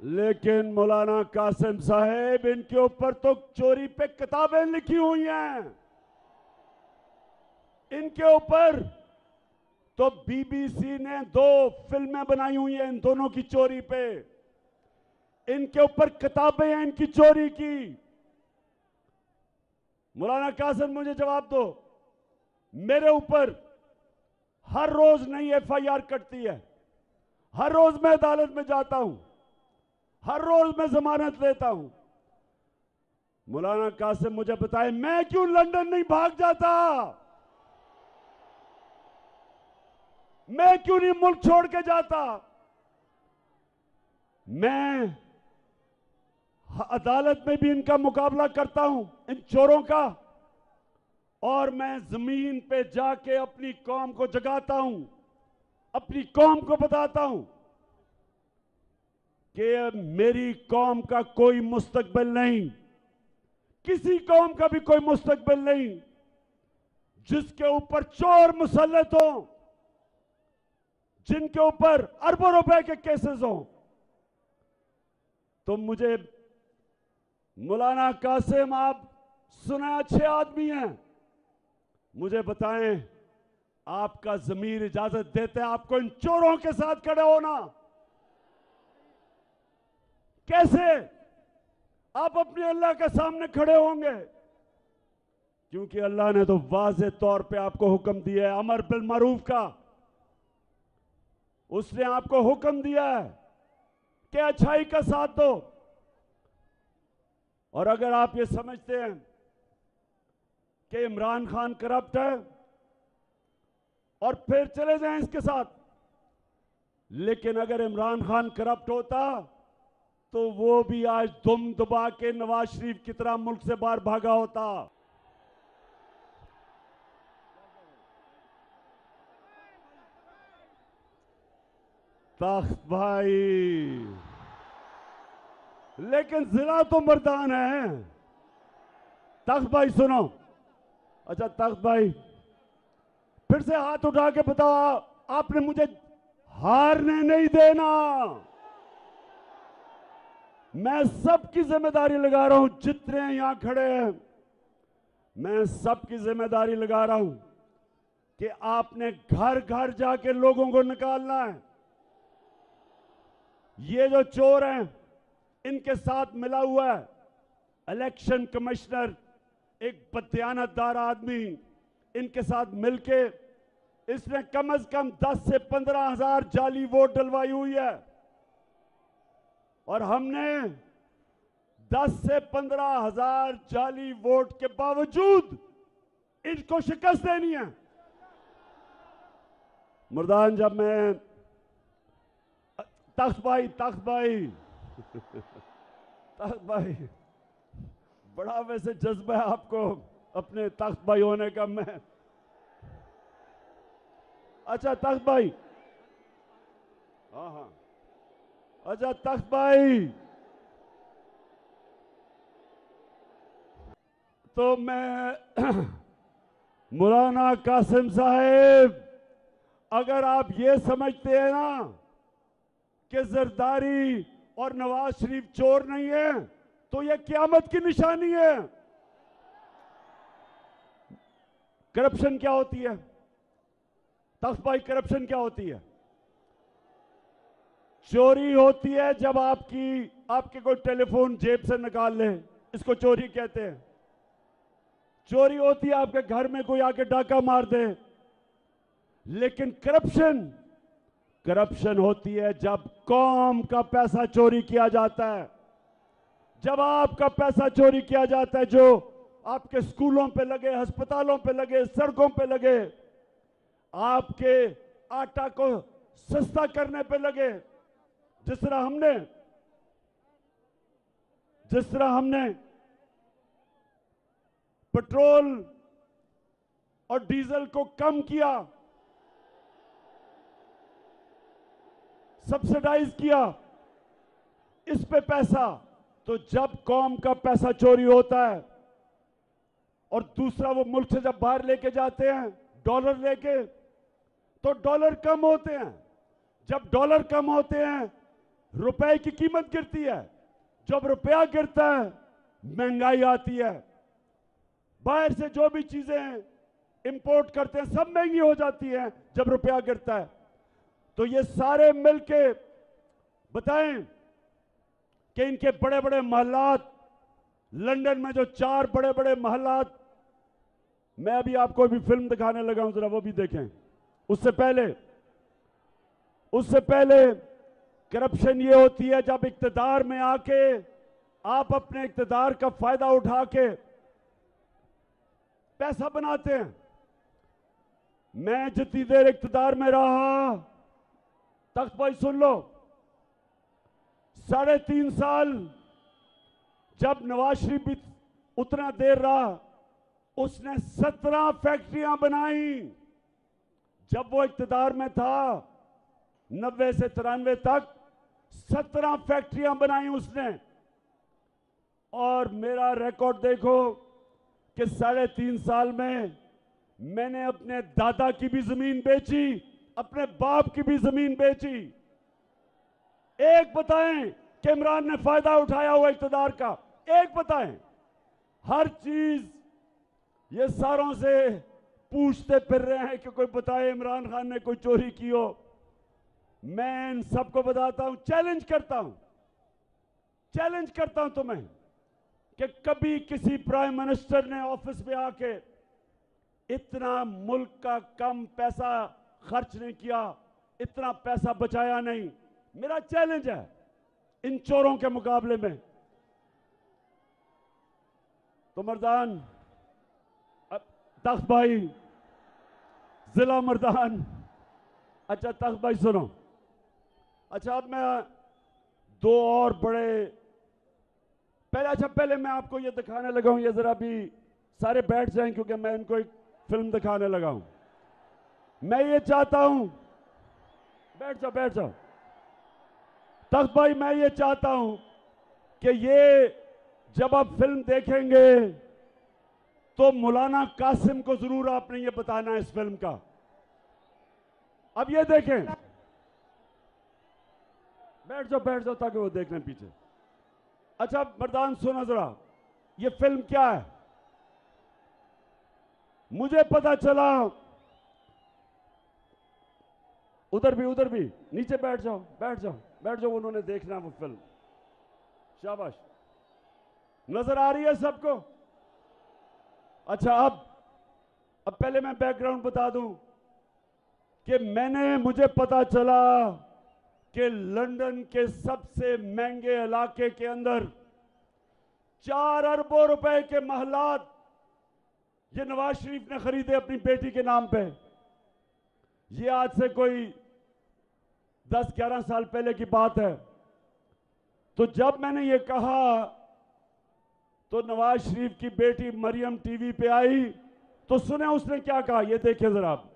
लेकिन मौलाना कासिम साहेब, इनके ऊपर तो चोरी पे किताबें लिखी हुई हैं। इनके ऊपर तो बीबीसी ने 2 फिल्में बनाई हुई हैं इन दोनों की चोरी पे। इनके ऊपर किताबें हैं इनकी चोरी की। मौलाना कासिम, मुझे जवाब दो, मेरे ऊपर हर रोज नई एफआईआर कटती है, हर रोज मैं अदालत में जाता हूं, हर रोज मैं जमानत लेता हूं। मौलाना कासिम मुझे बताए, मैं क्यों लंदन नहीं भाग जाता? मैं क्यों नहीं मुल्क छोड़ के जाता? मैं अदालत में भी इनका मुकाबला करता हूं, इन चोरों का, और मैं जमीन पे जाके अपनी कौम को जगाता हूं, अपनी कौम को बताता हूं कि मेरी कौम का कोई मुस्तकबिल नहीं, किसी कौम का भी कोई मुस्तकबिल नहीं जिसके ऊपर चोर मुसल्लत हो, जिनके ऊपर अरबों रुपए के केसेस हो। तो मुझे मौलाना कासिम, आप सुना अच्छे आदमी हैं, मुझे बताएं, आपका ज़मीर इजाजत देते हैं आपको इन चोरों के साथ खड़े होना? कैसे आप अपने अल्लाह के सामने खड़े होंगे? क्योंकि अल्लाह ने तो वाज़े तौर पे आपको हुक्म दिया है अमर बिल मारूफ का। उसने आपको हुक्म दिया है कि अच्छाई का साथ दो। और अगर आप ये समझते हैं कि इमरान खान करप्ट है और फिर चले जाएं इसके साथ, लेकिन अगर इमरान खान करप्ट होता तो वो भी आज दुम दबा के नवाज शरीफ की तरह मुल्क से बाहर भागा होता। तख्त भाई, लेकिन जिला तो मर्दान है। तख्त भाई सुनो, अच्छा तख्त भाई फिर से हाथ उठा के बताओ, आपने मुझे हारने नहीं देना। मैं सबकी जिम्मेदारी लगा रहा हूं, जितने यहां खड़े हैं मैं सबकी जिम्मेदारी लगा रहा हूं कि आपने घर घर जाके लोगों को निकालना है। ये जो चोर हैं, इनके साथ मिला हुआ है इलेक्शन कमिश्नर, एक बदयानतदार आदमी, इनके साथ मिलके इसने कम से कम 10 से 15 हजार जाली वोट डलवाई हुई है। और हमने 10 से 15 हजार जाली वोट के बावजूद इनको शिकस्त देनी है। मुर्दान, जब मैं तख्त भाई तख्त भाई बड़ा वैसे जज्बा है आपको अपने तख्त भाई होने का। मैं अच्छा तख्त भाई, हाँ, अच्छा तख्त भाई, तो मैं मौलाना कासिम साहेब, अगर आप ये समझते हैं ना कि जरदारी और नवाज शरीफ चोर नहीं है, तो ये क़यामत की निशानी है। करप्शन क्या होती है तख्त भाई? करप्शन क्या होती है? चोरी होती है जब आपके कोई टेलीफोन जेब से निकाल ले, इसको चोरी कहते हैं। चोरी होती है आपके घर में कोई आके डाका मार दे। लेकिन करप्शन होती है जब कौम का पैसा चोरी किया जाता है, जब आपका पैसा चोरी किया जाता है, जो आपके स्कूलों पे लगे, अस्पतालों पे लगे, सड़कों पे लगे, आपके आटा को सस्ता करने पे लगे। जिस तरह हमने पेट्रोल और डीजल को कम किया, सब्सिडाइज किया, इस पे पैसा, तो जब कौम का पैसा चोरी होता है और दूसरा वो मुल्क से जब बाहर लेके जाते हैं डॉलर लेके, तो डॉलर कम होते हैं। जब डॉलर कम होते हैं रुपए की कीमत गिरती है। जब रुपया गिरता है महंगाई आती है। बाहर से जो भी चीजें इंपोर्ट करते हैं सब महंगी हो जाती हैं जब रुपया गिरता है। तो ये सारे मिलके बताएं कि इनके बड़े बड़े महलात, लंदन में जो 4 बड़े बड़े महलात, मैं अभी आपको अभी फिल्म दिखाने लगा हूं, जरा वो भी देखें। उससे पहले करप्शन ये होती है जब इक्तिदार में आके आप अपने इक्तिदार का फायदा उठा के पैसा बनाते हैं। मैं जितनी देर इक्तिदार में रहा, तख्त भाई सुन लो, 3.5 साल जब नवाज शरीफ भी उतना देर रहा, उसने 17 फैक्ट्रियां बनाई। जब वो इक्तिदार में था 90 से 93 तक 17 फैक्ट्रियां बनाई उसने। और मेरा रिकॉर्ड देखो कि 3.5 साल में मैंने अपने दादा की भी जमीन बेची, अपने बाप की भी जमीन बेची। एक बताएं कि इमरान ने फायदा उठाया हुआ इक्तिदार का, एक बताएं। हर चीज ये सारों से पूछते फिर रहे हैं कि कोई बताए इमरान खान ने कोई चोरी की हो। मैं इन सबको बताता हूं, चैलेंज करता हूं तुम्हें कि कभी किसी प्राइम मिनिस्टर ने ऑफिस में आके इतना मुल्क का कम पैसा खर्च नहीं किया, इतना पैसा बचाया नहीं। मेरा चैलेंज है इन चोरों के मुकाबले में। तो मर्दान, तख्त भाई, जिला मर्दान, अच्छा तख्त भाई सुनो। अच्छा अब मैं 2 और बड़े पहले मैं आपको ये दिखाने लगा हूं, ये जरा भी सारे बैठ जाएं क्योंकि मैं इनको एक फिल्म दिखाने लगा हूं। मैं ये चाहता हूं, बैठ जाओ तख्त भाई, मैं ये चाहता हूं कि ये जब आप फिल्म देखेंगे तो मौलाना कासिम को जरूर आपने ये बताना है इस फिल्म का। अब ये देखें, बैठ जाओ ताकि वो देख लें पीछे। अच्छा मर्दान सुनो जरा, ये फिल्म क्या है। मुझे पता चला, उधर भी नीचे बैठ जाओ, उन्होंने देखना वो फिल्म। शाबाश, नजर आ रही है सबको। अच्छा अब पहले मैं बैकग्राउंड बता दूं कि मुझे पता चला कि लंदन के सबसे महंगे इलाके के अंदर 4 अरबों रुपए के महलात ये नवाज शरीफ ने खरीदे अपनी बेटी के नाम पे। ये आज से कोई 10-11 साल पहले की बात है। तो जब मैंने ये कहा तो नवाज शरीफ की बेटी मरियम टीवी पे आई, तो सुने उसने क्या कहा, ये देखिए जरा आप।